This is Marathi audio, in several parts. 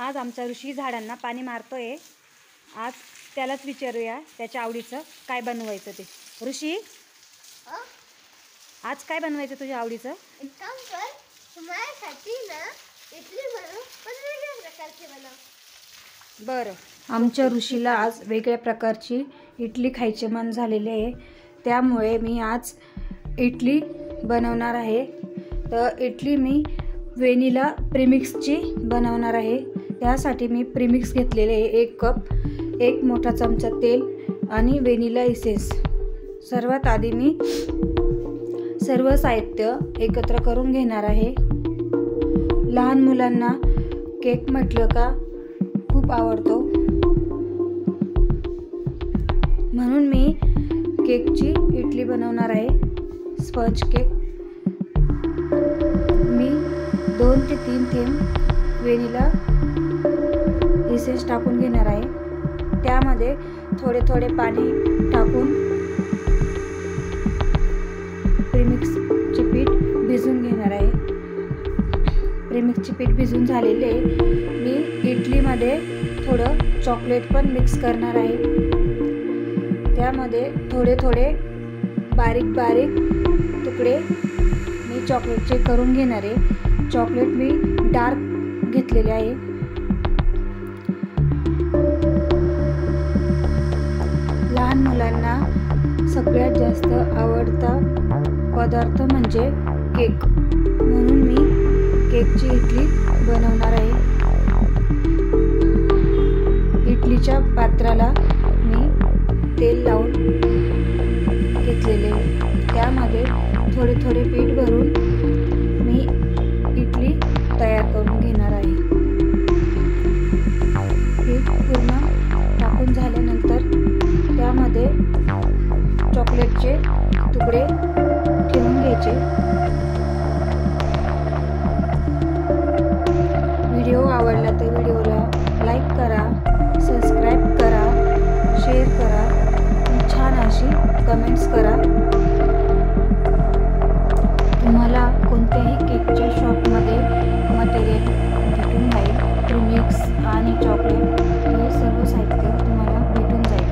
आज आमचा ऋषी झाडांना पाणी मारतोय। आज त्यालाच विचारूया त्याच्या आवडीचं काय बनवायचं ते। ऋषी आज काय बनवायचं तुझ्या आवडीचं? एक काम कर, तुम्हासाठी ना इडली बनव, पण वेगळ्या प्रकारची बनव। बरं, आमच्या ऋषीला आज वेगळ्या प्रकारची इडली खायचे मन झालेले आहे, त्यामुळे मी आज इडली बनवणार आहे। तर इडली मी व्हॅनिला प्रीमिक्सची बनवणार आहे। त्यासाठी मी प्रीमिक्स घेतलेले आहे 1 कप, 1 मोठा चमचा तेल आणि व्हॅनिला इसेन्स। सर्वात आधी मी सर्व साहित्य एकत्र करून घेणार आहे। लहान मुलांना केक म्हटलं का खूप आवडतो, म्हणून मी केकची इडली बनवणार आहे, स्पंज केक। मी 2 ते 3 थेंब व्हॅनिला इसेन्स टाकून घेणार आहे। त्यामध्ये थोडे थोडे पाणी टाकून प्रीमिक्सचे पीठ भिजवून घेणार आहे। प्रीमिक्सचे पीठ भिजून झालेले मी इडलीमध्ये थोडं चॉकलेट पण मिक्स करणार आहे। त्यामध्ये थोडे थोडे बारीक बारीक तुकडे मी चॉकलेटचे करून घेणार आहे। चॉकलेट मी डार्क घेतलेले आहे। लहान मुलांना सगळ्यात जास्त आवडता पदार्थ म्हणजे केक, म्हणून मी केकची इडली बनवणार आहे। इडलीच्या पात्राला मी तेल लावून घेतलेले, त्यामध्ये थोडे थोडे पीठ भरून मी इडली तयार करून घेणार आहे। पीठ पूर्ण टाकून झाल्यानंतर त्यामध्ये चॉकलेटचे तुकडे ठेवून घ्यायचे। व्हिडिओ आवडला तर व्हिडिओला लाईक करा, सबस्क्राईब करा, शेअर करा, छान अशी कमेंट्स करा। तुम्हाला कोणत्याही केकच्या शॉपमध्ये मटेरियल भेटून जाईल, प्रीमिक्स आणि चॉकलेट हे सर्व साहित्य तुम्हाला भेटून जाईल।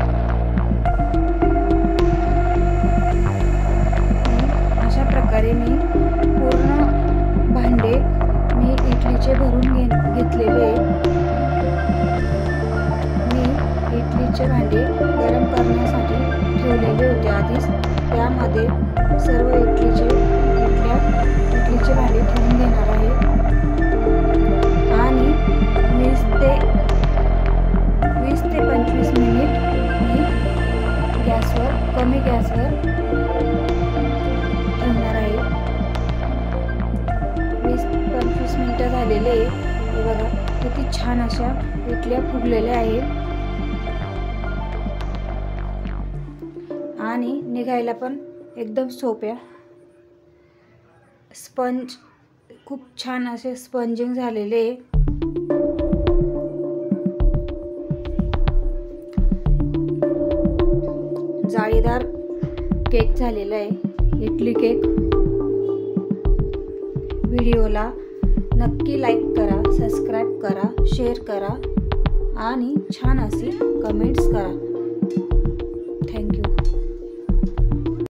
अशा प्रकारे मी पूर्ण भांडे मी इडलीचे भरून घेतलेले। मी इडलीचे भांडे गरम करण्यासाठी ठेवलेले होते आधीच, त्यामध्ये सर्व इडलीचे भांडे ठेवून घेणार आहे आणि 20 ते 25 मिनिट मी कमी गॅसवर ठेवणार आहे। 20-25 मिनिटं झालेले, हे बघा किती छान अशा इडल्या फुगलेल्या आहेत आणि निघायला पण एकदम सोप्या। स्पंज खूप छान असे स्पंजिंग झालेले। जाळीदार केक झालेला आहे, इडली केक। व्हिडिओला नक्की लाईक करा, सबस्क्राईब करा, शेअर करा आणि छान अशी कमेंट्स करा।